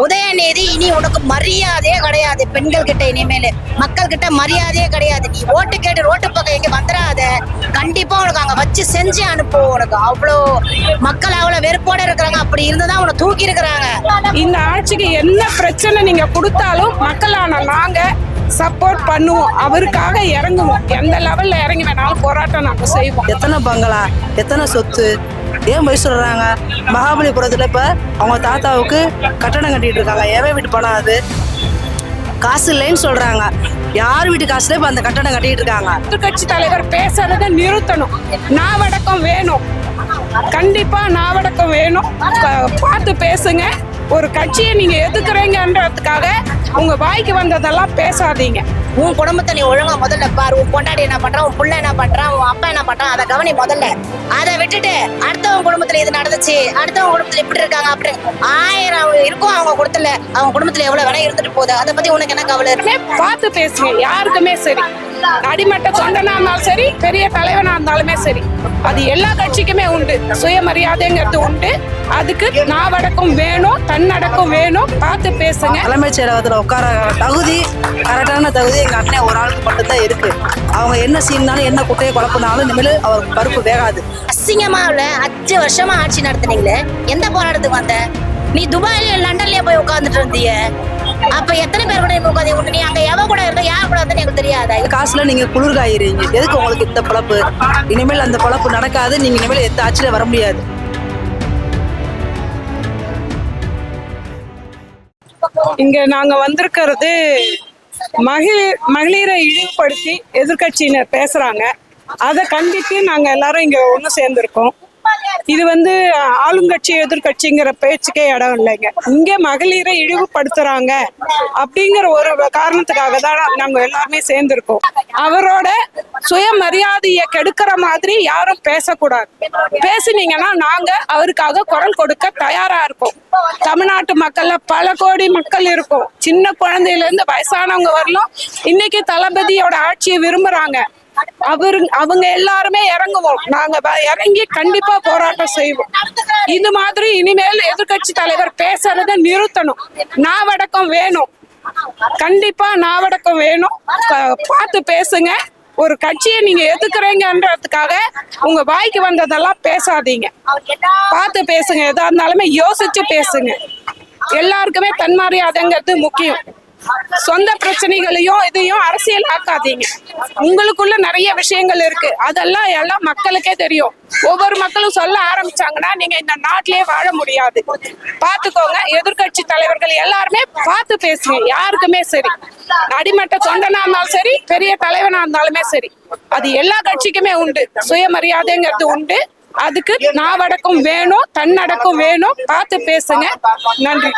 உதயநிதி இனி உனக்கு மரியாதையே கிடையாது. பெண்கள் கிட்ட இனிமேல் மக்கள் கிட்ட மரியாதையே கிடையாது. நீ ஓட்டு கேட்டு ரோட்டு பக்கம் எங்க வந்துடாத. கண்டிப்பா உனக்கு அங்க வச்சு செஞ்சு அனுப்புவோம். உனக்கு அவ்வளோ மக்கள் அவ்வளவு வெறுப்போட இருக்கிறாங்க. அப்படி இருந்துதான் உன தூக்கி இருக்கிறாங்க. இந்த ஆட்சிக்கு என்ன பிரச்சனை நீங்க கொடுத்தாலும் மக்களான நாங்க சப்போர்ட் பண்ணுவோம். அவருக்காக இறங்குவோம். எந்த லெவல்ல இறங்கி வேணாலும் போராட்டம் நாங்க செய்வோம். எத்தனை பங்களா, எத்தனை சொத்து, ஏன் போய் சொல்றாங்க? மகாபலிபுரத்துல இப்ப அவங்க தாத்தாவுக்கு கட்டணம் கட்டிட்டு இருக்காங்க. எவன் வீட்டு பணம் அது? காசு இல்லைன்னு சொல்றாங்க. யார் வீட்டு காசுல இப்ப அந்த கட்டணம் கட்டிட்டு இருக்காங்க? எதிர்கட்சி தலைவர் பேசுறதை நிறுத்தணும். நாவடக்கம் வேணும். கண்டிப்பா நாவடக்கம் வேணும். பார்த்து பேசுங்க. ஒரு கட்சியை நீங்க எதுக்குறீங்கன்றதுக்காக உங்க வாய்க்கு வந்ததெல்லாம் பேசாதீங்க. உன் குடும்பத்தை நீ ஒழுங்கா முதல்ல பாரு. உன் பொண்டாடி என்ன பண்றான், உன் புள்ள என்ன பண்றான், உன் அப்பா என்ன பண்றான், அதை கவனி முதல்ல. அதை விட்டுட்டு அடுத்தவங்க குடும்பத்துல இது நடந்துச்சு, அடுத்தவங்க குடும்பத்துல இப்படி இருக்காங்க அப்படி 1000 இருக்கும் அவங்க குடும்பத்துல. அவங்க குடும்பத்துல எவ்வளவு வேணா இருந்துட்டு போகுது. அதை பத்தி உனக்கு என்ன கவலை இருக்கு? பார்த்து பேசுங்க. யாருக்குமே சரி, அடிமட்ட தொண்டனா இருந்தாலும் சரி, பெரிய தலைவனா இருந்தாலுமே சரி, அது எல்லா கட்சிக்குமே உண்டு. சுயமரியாதைங்கிறது உண்டு. அதுக்கு நாவடக்கம் வேணும், தன்னடக்கம் வேணும். பார்த்து பேசுங்க. தலைமைச் செயலகத்துல உட்கார தகுதி, கரெக்டான தகுதி எங்க அண்ணன் ஒரு ஆளுக்கு மட்டும்தான் இருக்கு. அவங்க என்ன சீனாலும் என்ன குட்டையை குழப்பினாலும் இனிமேல் அவர் பருப்பு வேகாது. அசிங்கமா 5 வருஷமா ஆட்சி நடத்துனீங்களே, எந்த போராட்டத்துக்கு வந்த? நீ துபாயில லண்டன்லயே போய் உட்கார்ந்துட்டு இருந்தீங்க. அப்ப எத்தனை பேர் கூட உட்காந்து நீ அங்க எவ கூட இருந்தா யார் கூட இருந்தா எனக்கு தெரியாதா? காசுல நீங்க குளிர்காயிறீங்க. எதுக்கு உங்களுக்கு இந்த பொழப்பு? இனிமேல் அந்த பொழப்பு நடக்காது. நீங்க இனிமேல் எந்த ஆட்சியில வர முடியாது. இங்க நாங்க வந்திருக்கிறது மகளிரை இழிவுபடுத்தி எதிர்கட்சியினர் பேசுறாங்க. அதை கண்டித்து நாங்க எல்லாரும் இங்க ஒண்ணு சேர்ந்திருக்கோம். இது ஆளுங்கட்சி எதிர்கட்சிங்கிற பேச்சுக்கே இடம் இல்லைங்க. இங்க மகளிரை இழிவுபடுத்துறாங்க அப்படிங்கிற ஒரு காரணத்துக்காக தான் நாங்க எல்லாருமே சேர்ந்திருக்கோம். அவரோட சுயமரியாதையை கெடுக்கிற மாதிரி யாரும் பேசக்கூடாது. பேசுனீங்கன்னா நாங்க அவருக்காக குரல் கொடுக்க தயாரா இருக்கோம். தமிழ்நாட்டு மக்கள்ல பல கோடி மக்கள் இருக்கும். சின்ன குழந்தையில இருந்து வயசானவங்க வரலாம் இன்னைக்கு தளபதியோட ஆட்சியை விரும்புறாங்க. அவங்க எல்லாருமே இறங்குவோம். நாங்க இறங்கி கண்டிப்பா போராட்டம் செய்வோம். இது மாதிரி இனிமேல் எதிர்கட்சி தலைவர் பேசுறதை நிறுத்தணும். நாவடக்கம் வேணும். கண்டிப்பா நாவடக்கம் வேணும். பார்த்து பேசுங்க. ஒரு கட்சியை நீங்க எதுக்குறீங்கன்றதுக்காக உங்க வாய்க்கு வந்ததெல்லாம் பேசாதீங்க. பார்த்து பேசுங்க. எதா இருந்தாலுமே யோசிச்சு பேசுங்க. எல்லாருக்குமே தன்மரியாதைங்கிறது முக்கியம். சொந்த பிரச்சனைகளையும் இதையும் அரசியல் ஆக்காதீங்க. உங்களுக்குள்ள நிறைய விஷயங்கள் இருக்கு. அதெல்லாம் எல்லாம் மக்களுக்கே தெரியும். ஒவ்வொரு மக்களும் சொல்ல ஆரம்பிச்சாங்கன்னா நீங்க இந்த நாட்டிலேயே வாழ முடியாது. பாத்துக்கோங்க. எதிர்கட்சி தலைவர்கள் எல்லாருமே பார்த்து பேசுங்க. யாருக்குமே சரி, அடிமட்ட தொண்டனா இருந்தாலும் சரி, பெரிய தலைவனா இருந்தாலுமே சரி, அது எல்லா கட்சிக்குமே உண்டு. சுயமரியாதைங்கிறது உண்டு. அதுக்கு நாவடக்கம் வேணும், தன்னடக்கம் வேணும். பார்த்து பேசுங்க. நன்றி.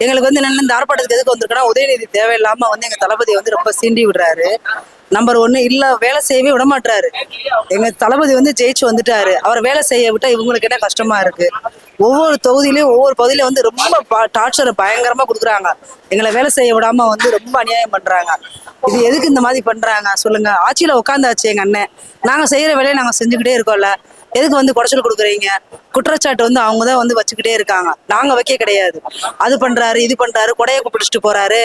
எங்களுக்கு என்னென்ன இந்த ஆர்ப்பாட்டத்துக்கு எதுக்கு வந்திருக்கோன்னா, உதயநிதி தேவையில்லாம எங்க தளபதி ரொம்ப சீண்டி விடுறாரு. நம்பர் 1 இல்ல, வேலை செய்யவே விட மாட்டாரு. எங்க தளபதி ஜெயிச்சு வந்துட்டாரு. அவர் வேலை செய்ய விட்டா இவங்களுக்கு என்ன கஷ்டமா இருக்கு? ஒவ்வொரு தொகுதியிலையும் ஒவ்வொரு பகுதியில ரொம்ப டார்ச்சரை பயங்கரமா கொடுக்குறாங்க. எங்களை வேலை செய்ய விடாம ரொம்ப அநியாயம் பண்றாங்க. இது எதுக்கு இந்த மாதிரி பண்றாங்க சொல்லுங்க? ஆட்சியில உட்காந்தாச்சு எங்க அண்ணன். நாங்க செய்யற வேலையை நாங்க செஞ்சுக்கிட்டே இருக்கோம்ல. எதுக்கு குடைச்சல் கொடுக்குறீங்க? குற்றச்சாட்டு அவங்க தான் வச்சுக்கிட்டே இருக்காங்க. நாங்க வைக்க கிடையாது. அது பண்றாரு, இது பண்றாரு, கொடையை பிடிச்சிட்டு போறாரு,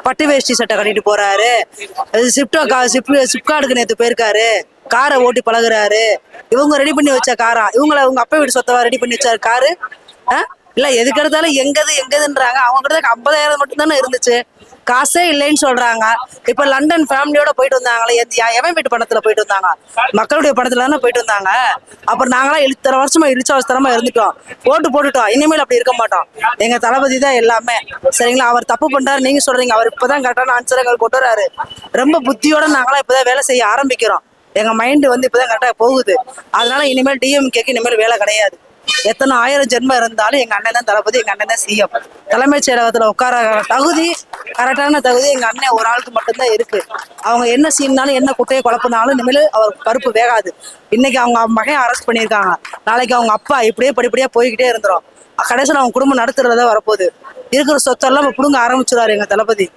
பட்டு வேஷ்டி சட்டை கட்டிட்டு போறாரு, சிப்கார்டுக்கு நேற்று போயிருக்காரு, காரை ஓட்டி பழகுறாரு. இவங்க ரெடி பண்ணி வச்ச காரா? உங்க அப்பா வீட்டு சொத்தவா ரெடி பண்ணி வச்சாரு காரு? இல்ல, எதுக்கு எடுத்தாலும் எங்கதுன்றாங்க. அவங்க கிட்ட 50,000 மட்டும் தானே இருந்துச்சு. காசே இல்லைன்னு சொல்றாங்க. இப்ப லண்டன் ஃபேமிலியோட போயிட்டு வந்தாங்களே, எவன் வீட்டு பணத்துல போயிட்டு வந்தாங்க? மக்களுடைய பணத்துல தானே போயிட்டு வந்தாங்க. அப்புறம் நாங்களாம் இத்தனை வருஷமா இழிச்சாவஸ்தரமா இருந்துட்டோம். ஓட்டு போட்டுட்டோம். இனிமேல் அப்படி இருக்க மாட்டோம். எங்க தளபதி தான் எல்லாமே. சரிங்களா? அவர் தப்பு பண்றாரு நீங்க சொல்றீங்க. அவர் இப்பதான் கரெக்டான ஆன்சர் எங்களுக்கு கொண்டு வராரு. ரொம்ப புத்தியோட நாங்களாம் இப்பதான் வேலை செய்ய ஆரம்பிக்கிறோம். எங்க மைண்டு இப்பதான் கரெக்டா போகுது. அதனால இனிமேல் டிஎம்கேக்கு இனிமேல் வேலை கிடையாது. எத்தனை 1000 ஜென்மம் இருந்தாலும் எங்க அண்ணன் தான் தளபதி. எங்க அண்ணன் தான் சிஎம். தலைமைச் செயலகத்துல உட்கார தகுதி, கரெக்டான தகுதி எங்க அண்ணன் ஒரு ஆளுக்கு மட்டும்தான் இருக்கு. அவங்க என்ன சீனாலும் என்ன குட்டையை குழப்பினாலும் இனிமேல் அவர் பருப்பு வேகாது. இன்னைக்கு அவங்க மகன் அரெஸ்ட் பண்ணியிருக்காங்க. நாளைக்கு அவங்க அப்பா இப்படியே படிப்படியா போய்கிட்டே இருந்துரும். கடைசியில் அவங்க குடும்பம் நடத்துறதா வரப்போகுது. இருக்கிற சொத்தெல்லாம் புடுங்க ஆரம்பிச்சிருவாரு எங்க தளபதி.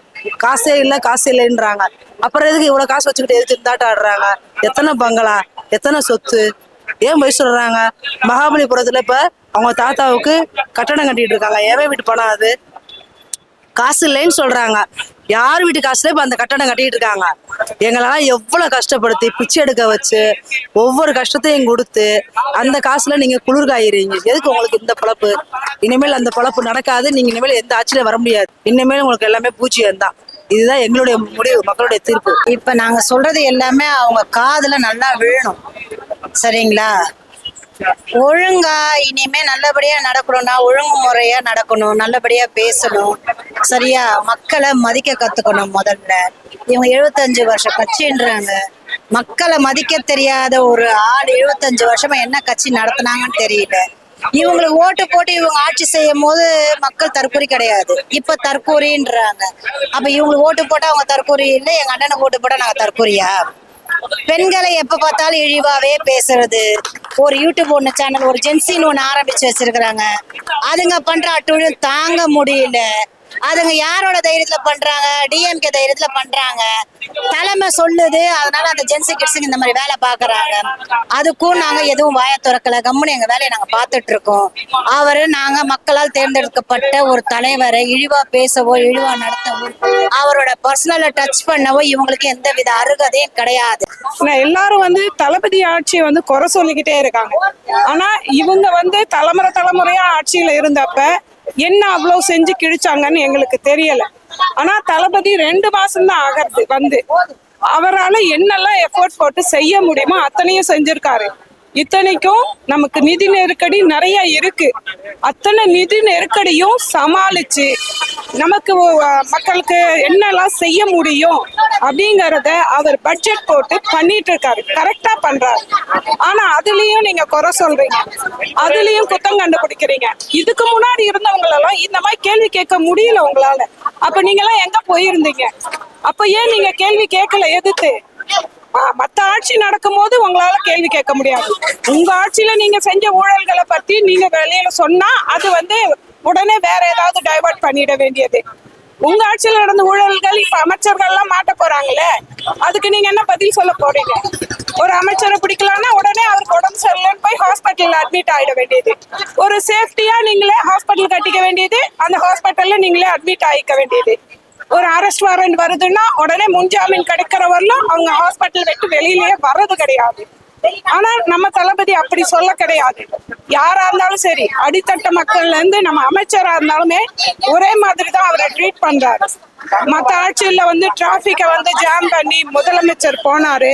காசே இல்லை, காசு இல்லைன்றாங்க. அப்புறம் எதுக்கு இவ்வளவு காசு வச்சுக்கிட்டு எதுக்கு இருந்தாட்ட ஆடுறாங்க? எத்தனை பங்களா, எத்தனை சொத்து, ஏன் போய் சொல்றாங்க? மகாபலிபுரத்துல இப்ப அவங்க தாத்தாவுக்கு கட்டணம் கட்டிட்டு இருக்காங்க. எவன் வீட்டு பணம் அது? காசு இல்லைன்னு சொல்றாங்க. யார் வீட்டு காசுல இப்ப அந்த கட்டடம் கட்டிட்டு இருக்காங்க. எங்களெல்லாம் எவ்வளவு கஷ்டப்படுத்தி பிச்சை எடுக்க வச்சு ஒவ்வொரு கஷ்டத்தையும் கொடுத்து அந்த காசுல நீங்க குளிர் காயிறீங்க. எதுக்கு உங்களுக்கு இந்த பொழப்பு? இனிமேல் அந்த பொழப்பு நடக்காது. நீங்க இனிமேல் எந்த ஆட்சியில வர முடியாது. இனிமேல் உங்களுக்கு எல்லாமே பூஜ்ஜியம் தான். இதுதான் எங்களுடைய முடிவு, மக்களுடைய தீர்ப்பு. இப்ப நாங்க சொல்றது எல்லாமே அவங்க காதுல நல்லா விழணும். சரிங்களா? ஒழுங்கா இனிமே நல்லபடியா நடக்கணும்னா ஒழுங்குமுறையா நடக்கணும், நல்லபடியா பேசணும். சரியா? மக்களை மதிக்க கத்துக்கணும். முதல்ல இவங்க 75 வருஷ கட்சின்றாங்க. மக்களை மதிக்க தெரியாத ஒரு ஆள் 75 வருஷமா என்ன கட்சி நடத்துனாங்கன்னு தெரியல. இவங்களுக்கு ஓட்டு போட்டு இவங்க ஆட்சி செய்யும் போது மக்கள் தற்கூரி கிடையாது, இப்ப தற்கூரின்றாங்க. அப்ப இவங்களுக்கு ஓட்டு போட்டா அவங்க தற்கூரி இல்லை, எங்க அண்ணனுக்கு ஓட்டு போட்டா நாங்க தற்கூரியா? பெண்களை எப்ப பார்த்தாலும் இழிவாவே பேசுறது. ஒரு யூடியூப் ஒண்ணு சேனல், ஒரு ஜென்சின்னு ஒண்ணு ஆரம்பிச்சு வச்சிருக்கிறாங்க. அதுங்க பண்ற அட்டுழியம் தாங்க முடியல. அதுங்க யாரோட தைரியத்துல பண்றாங்க? டிஎம்கே தைரியத்துல பண்றாங்க. தலைமை சொல்லுது, அதனால அந்த ஜென்சி கிட்ஸுங்க இந்த மாதிரி வேலை பாக்குறாங்க. அதுக்கும் நாங்க எதுவும் வாய திறக்கல, கம்முன்னு எங்க வேலையை நாங்க பாத்துட்டு இருக்கோம். நாங்க மக்களால் தேர்ந்தெடுக்கப்பட்ட ஒரு தலைவரை இழிவா பேசவோ இழிவா நடத்தவோ அவரோட பர்சனலை டச் பண்ணவோ இவங்களுக்கு எந்த வித அருகதையும் கிடையாது. எல்லாரும் வந்து தளபதி ஆட்சியை வந்து குறை சொல்லிக்கிட்டே இருக்காங்க. ஆனா இவங்க தலைமுறையா ஆட்சியில இருந்தப்ப என்ன அவ்வளவு செஞ்சு கிழிச்சாங்கன்னு எங்களுக்கு தெரியல. ஆனா தளபதி 2 மாசம் தான் ஆகிறது அவரால் என்னெல்லாம் எஃபோர்ட் போட்டு செய்ய முடியுமோ அத்தனையும் செஞ்சிருக்காரு. இத்தனைக்கும் நமக்கு நிதி நெருக்கடி நிறைய இருக்கு. அத்தனை நிதி நெருக்கடியும் சமாளிச்சு நமக்கு மக்களுக்கு என்னெல்லாம் செய்ய முடியும் அப்படிங்கறத அவர் பட்ஜெட் போட்டு பண்ணிட்டு இருக்காரு. கரெக்டா பண்றாரு. ஆனா அதுலயும் நீங்க குறை சொல்றீங்க, அதுலயும் குத்தம் கண்டுபிடிக்கிறீங்க. இதுக்கு முன்னாடி இருந்தவங்களெல்லாம் இந்த மாதிரி கேள்வி கேட்க முடியல உங்களால. அப்ப நீங்க எல்லாம் எங்க போயிருந்தீங்க? அப்ப ஏன் நீங்க கேள்வி கேட்கல? எதிர்த்து மத்த ஆட்சி நடக்கும் போது உங்களால கேள்வி கேட்க முடியாது. உங்க ஆட்சியில நீங்க செஞ்ச ஊழல்களை பத்தி நீங்க வெளியில சொன்னா அது உடனே வேற ஏதாவது டைவர்ட் பண்ணிட வேண்டியது. உங்க ஆட்சியில நடந்த ஊழல்கள் இப்ப அமைச்சர்கள் எல்லாம் மாட்ட போறாங்களே, அதுக்கு நீங்க என்ன பதில் சொல்ல போறீங்க? ஒரு அமைச்சரை பிடிக்கலாம்னா உடனே அவருக்கு உடம்பு சரியில்லைன்னு போய் ஹாஸ்பிட்டல்ல அட்மிட் ஆயிட வேண்டியது. ஒரு சேஃப்டியா நீங்களே ஹாஸ்பிட்டல் கட்டிக்க வேண்டியது, அந்த ஹாஸ்பிட்டல்ல நீங்களே அட்மிட் ஆயிக்க வேண்டியது. ஒரு அரெஸ்ட் வாரண்ட் வருதுன்னா உடனே முன்ஜாமீன் கிடைக்கிற வரலாம் அவங்க ஹாஸ்பிட்டல் விட்டு வெளியிலேயே வர்றது கிடையாது. ஆனா நம்ம தளபதி அப்படி சொல்ல கிடையாது. யாரா இருந்தாலும் சரி, அடித்தட்ட மக்கள்ல இருந்து நம்ம அமைச்சரா இருந்தாலுமே ஒரே மாதிரி தான் அவரை ட்ரீட் பண்றாரு. மத்த ஆட்சியில டிராபிக்கை ஜாம் பண்ணி முதலமைச்சர் போனாரு.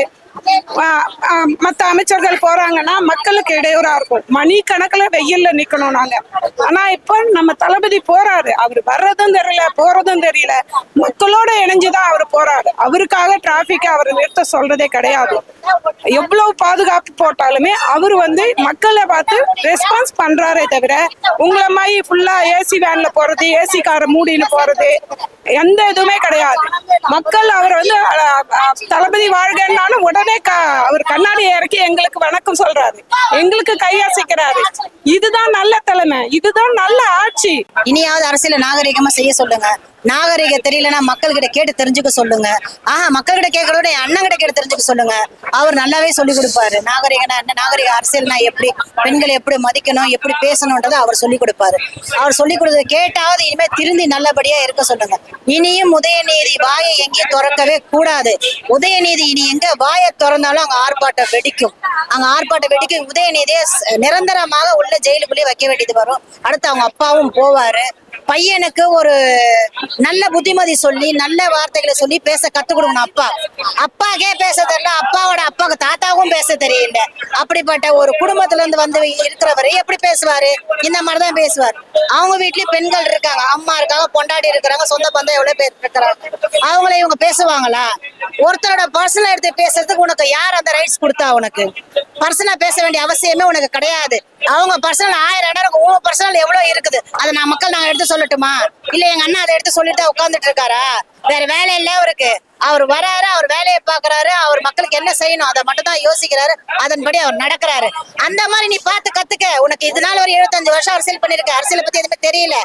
மத்த அமைச்சர்கள் போறாங்கன்னா மக்களுக்கு இடையூறா இருக்கும். மணி கணக்குல வெயில்ல நிக்கணும் நாங்க. ஆனா இப்ப நம்ம தளபதி போறாரு. அவர் வர்றதும் தெரியல, போறதும் தெரியல. மக்களோட இணைஞ்சுதான் அவர் போறாரு. அவருக்காக டிராபிக் அவர் நிறுத்த சொல்றதே கிடையாது. எவ்வளவு பாதுகாப்பு போட்டாலுமே அவர் மக்களை பார்த்து ரெஸ்பான்ஸ் பண்றாரே தவிர உங்களை மாதிரி ஃபுல்லா ஏசி வேன்ல போறது, ஏசி காரை மூடின்னு போறது எந்த இதுவுமே கிடையாது. மக்கள் அவர் தளபதி வாழ்கன்னாலும் உடனே அவர் கண்ணாடியை இறக்கி எங்களுக்கு வணக்கம் சொல்றாரு, எங்களுக்கு கையசைக்கிறாரு. இதுதான் நல்ல தலைமை, இதுதான் நல்ல ஆட்சி. இனியாவது அரசியல நாகரிகமா செய்ய சொல்லுங்க. நாகரிகம் தெரியலன்னா மக்கள்கிட்ட கேட்டு தெரிஞ்சுக்க சொல்லுங்க. மக்கள்கிட்ட கேட்கறோட என் அண்ணன் கிட்ட கேட்டு தெரிஞ்சுக்க சொல்லுங்க. அவர் நல்லாவே சொல்லி கொடுப்பாரு. நாகரிகனா என்ன, நாகரிக அரசியல்னா எப்படி, பெண்களை எப்படி மதிக்கணும், எப்படி பேசணும்ன்றதை அவர் சொல்லி கொடுப்பாரு. அவர் சொல்லி கொடுத்தது கேட்டாவது இனிமே திருந்தி நல்லபடியா இருக்க சொல்லுங்க. இனியும் உதயநீதி வாயை எங்கேயும் திறக்கவே கூடாது. உதயநீதி இனி எங்க வாயை திறந்தாலும் அங்க ஆர்ப்பாட்டம் வெடிக்கும். உதயநீதியை நிரந்தரமாக உள்ள ஜெயிலுக்குள்ளேயே வைக்க வேண்டியது வரும். அடுத்து அவங்க அப்பாவும் போவாரு. பையனுக்கு ஒரு நல்ல புத்திமதி சொல்லி நல்ல வார்த்தைகளை சொல்லி பேச கத்து கொடுக்கணும். அப்பாக்கே பேச தெரியல, அப்பாவுக்கு தாத்தாவும் பேச தெரியல. அப்படிப்பட்ட ஒரு குடும்பத்துல இருந்து இருக்கிறவரை எப்படி பேசுவாரு? இந்த மாதிரிதான் பேசுவார். அவங்க வீட்லயும் பெண்கள் இருக்காங்க, அம்மா இருக்காங்க, பொண்டாடி இருக்கிறாங்க, சொந்த பந்தம் எவ்வளவு பேர் இருக்கிறாங்க. அவங்கள இவங்க பேசுவாங்களா? ஒருத்தரோட பர்சனல் எடுத்து பேசுறதுக்கு உனக்கு யார் அந்த ரைட்ஸ் கொடுத்தா? உனக்கு பர்சனல் பேச வேண்டிய அவசியமே உனக்கு கிடையாது. அவங்க பர்சனல் 1000 இடம், உங்க பர்சனல் எவ்வளவு இருக்குது அதை நாங்க எடுத்து சொல்லட்டுமா? இல்ல எங்க அண்ணா அதை எடுத்து சொல்லிட்டு உட்கார்ந்துட்டு இருக்காரா? வேற வேலை இல்ல அவருக்கு. அவர் வராரு, அவர் வேலையை பாக்குறாரு, அவர் மக்களுக்கு என்ன செய்யணும் அதை மட்டும் தான் யோசிக்கிறாரு. அதன்படி அவர் நடக்கிறாரு. அந்த மாதிரி நீ பார்த்து கத்துக்க. உனக்கு இதனால ஒரு 75 வருஷம் அரசியல் பண்ணிருக்க, அரசியலை பத்தி எதுவுமே தெரியல.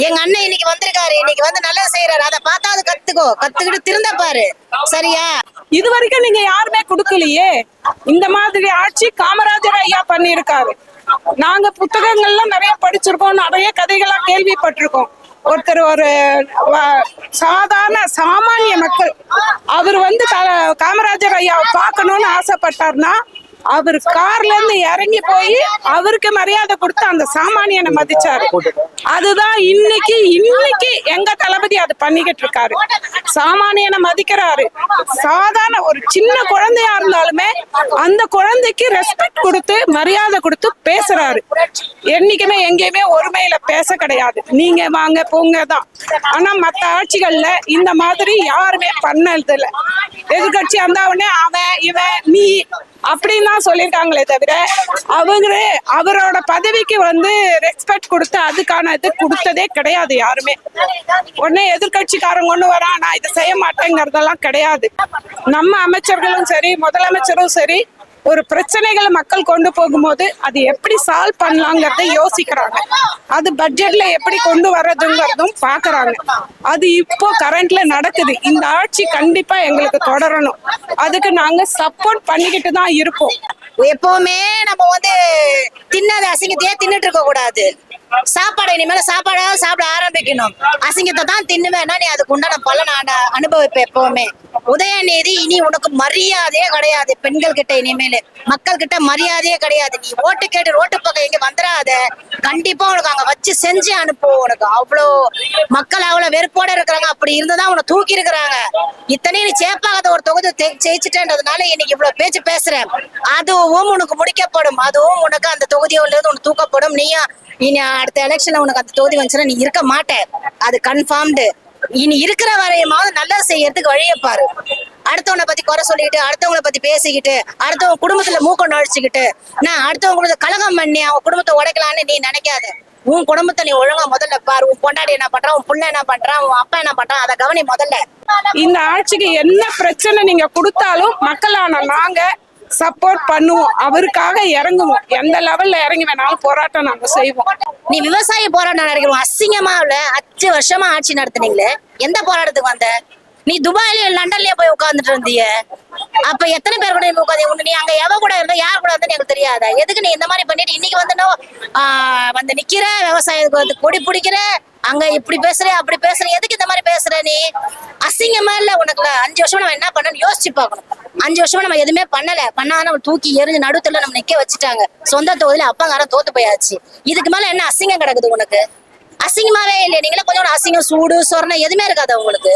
எங்க அண்ணன் இன்னைக்கு வந்திருக்காரு, இன்னைக்கு நல்லது செய்யறாரு. அதை பார்த்தாவது கத்துக்கிட்டு திருந்த பாரு. சரியா? இது வரைக்கும் நீங்க யாருமே கொடுக்கலையே. இந்த மாதிரி ஆட்சி காமராஜர் ஐயா பண்ணியிருக்காரு. நாங்க புத்தகங்கள்லாம் நிறைய படிச்சிருக்கோம், நிறைய கதைகளா கேள்விப்பட்டிருக்கோம். ஒருத்தர் ஒரு சாதாரண சாமானிய மக்கள் அவர் வந்து காமராஜர் ஐயாவை பார்க்கணும்னு ஆசைப்பட்டார்னா அவர் கார்ல இருந்து இறங்கி போய் அவருக்கு மரியாதை கொடுத்து அந்த சாமானியனை மதிச்சாரு. அதுதான் இன்னைக்கு எங்க தளபதி அது பண்ணிக்கிட்டு இருக்காரு. சாமானியனை மதிக்கிறாரு. சாதாரண ஒரு சின்ன குழந்தையா இருந்தாலுமே அந்த குழந்தைக்கு ரெஸ்பெக்ட் கொடுத்து மரியாதை கொடுத்து பேசுறாரு. என்னைக்குமே எங்கேயுமே ஒருமையில பேச கிடையாது. நீங்க வாங்க போங்க தான். ஆனா மத்த ஆட்சிகள்ல இந்த மாதிரி யாருமே பண்ணது இல்ல. எதிர்கட்சி வந்தவொடனே அவன் இவன் நீ அப்படின்னு தான் சொல்லியிருக்காங்களே தவிர அவரோட பதவிக்கு வந்து ரெஸ்பெக்ட் கொடுத்து அதுக்கான இது கொடுத்ததே கிடையாது யாருமே. உடனே எதிர்கட்சிக்காரங்க ஒண்ணு வரான் நான் இதை செய்ய மாட்டேங்கிறதெல்லாம் கிடையாது. நம்ம அமைச்சர்களும் சரி முதலமைச்சரும் சரி ஒரு பிரச்சனைகளை மக்கள் கொண்டு போகும்போது அது எப்படி சால்வ் பண்ணலாங்கிறத யோசிக்கிறாங்க. அது பட்ஜெட்ல எப்படி கொண்டு வர்றதுங்கிறதும் பாக்குறாங்க. அது இப்போ கரண்ட்ல நடக்குது. இந்த ஆட்சி கண்டிப்பா எங்களுக்கு தொடரணும். அதுக்கு நாங்க சப்போர்ட் பண்ணிக்கிட்டு தான் இருப்போம். எப்பவுமே நம்ம வந்து தின்னத அசிங்கத்தையே தின்னுட்டு இருக்க கூடாது. சாப்பாடு இனிமேல சாப்பாடாவது சாப்பிட ஆரம்பிக்கணும். அசிங்கத்தை தான் தின்னுவேன்னா நீ அதுக்கு உண்டான பலன் அனுபவிப்ப. எப்பவுமே உதயநிதி இனி உனக்கு மரியாதையே கிடையாது. பெண்கள் கிட்ட இனிமேல் மக்கள் கிட்ட மரியாதையே கிடையாது. நீ ஓட்டு கேட்டு ரோட்டு பக்கம் எங்க வந்துடாத. கண்டிப்பா உனக்கு அங்க வச்சு செஞ்சு அனுப்புவோம். உனக்கு அவ்வளோ மக்கள் அவ்வளவு வெறுப்போட இருக்கிறாங்க. அப்படி இருந்துதான் உன தூக்கி இருக்கிறாங்க. இத்தனையும் நீ சேப்பாகத ஒரு தொகுதி ஜெயிச்சுட்டேன்றதுனால இன்னைக்கு இவ்வளவு பேச்சு பேசுறேன். அதுவும் உனக்கு முடிக்கப்படும். அதுவும் உனக்கு அந்த தொகுதியோட உனக்கு தூக்கப்படும். நீயா இனி அடுத்த எலெக்ஷன்ல உனக்கு அந்த தொகுதி வந்துச்சுன்னா நீ இருக்க மாட்டே. அது கன்ஃபார்ம்டு. இனி இருக்கிற வரையமாவது நல்லா செய்யறதுக்கு வழியை பாரு. அடுத்தவனை பத்தி குறை சொல்லிக்கிட்டு அடுத்தவங்களை பத்தி பேசிக்கிட்டு அடுத்தவங்க குடும்பத்துல மூக்க நுழைச்சிக்கிட்டு நான் அடுத்தவங்க கூட கலகம் பண்ணி அவங்க குடும்பத்தை உடைக்கலான்னு நீ நினைக்காத. உன் குடும்பத்தை நீ ஒழுங்கா முதல்ல பாரு. உன் பொண்டாடி என்ன பண்றான், உன் புள்ள என்ன பண்றான், உன் அப்பா என்ன பண்றான், அதை கவனி முதல்ல. இந்த ஆட்சிக்கு என்ன பிரச்சனை நீங்க கொடுத்தாலும் மக்களான நாங்க சப்போர்ட் பண்ணுவோம். அவருக்காக இறங்குவோம். எந்த லெவல்ல இறங்கி வேணாலும் போராட்டம் நாங்க செய்வோம். நீ விவசாய போராட்டம் நடக்கிறோம். அசிங்கமா 5 வருஷமா ஆட்சி நடத்துனீங்களே, எந்த போராட்டத்துக்கு வந்த? நீ துபாயிலயும் லண்டன்லயே போய் உட்கார்ந்துட்டு இருந்தீங்க. அப்ப எத்தனை பேர் கூட உட்காந்து நீ அங்க எவ கூட இருந்தா யார் கூட இருந்தா எனக்கு தெரியாதா? எதுக்கு நீ இந்த மாதிரி பண்ணிட்டு இன்னைக்கு வந்து நிக்கிற விவசாயத்துக்கு வந்து கொடி பிடிக்கிற அங்க இப்படி பேசுற அப்படி பேசுற? எதுக்கு இந்த மாதிரி பேசுற நீ? அசிங்கமா இல்ல உனக்குல? 5 வருஷமா நம்ம என்ன பண்ணணும் யோசிச்சு பார்க்கணும். 5 வருஷமா நம்ம எதுவுமே பண்ணாதான் நம்ம தூக்கி எரிஞ்சு நடுத்துல நம்ம நிக்க வச்சுட்டாங்க. சொந்த தொகுதியில அப்பாங்காரன் தோத்து போயாச்சு. இதுக்கு மேல என்ன அசிங்கம் கிடக்குது உனக்கு? அசிங்கமாவே இல்லையா? நீங்களே கொஞ்சம் அசிங்கம் சூடு சொரணை எதுவுமே இருக்காது உங்களுக்கு.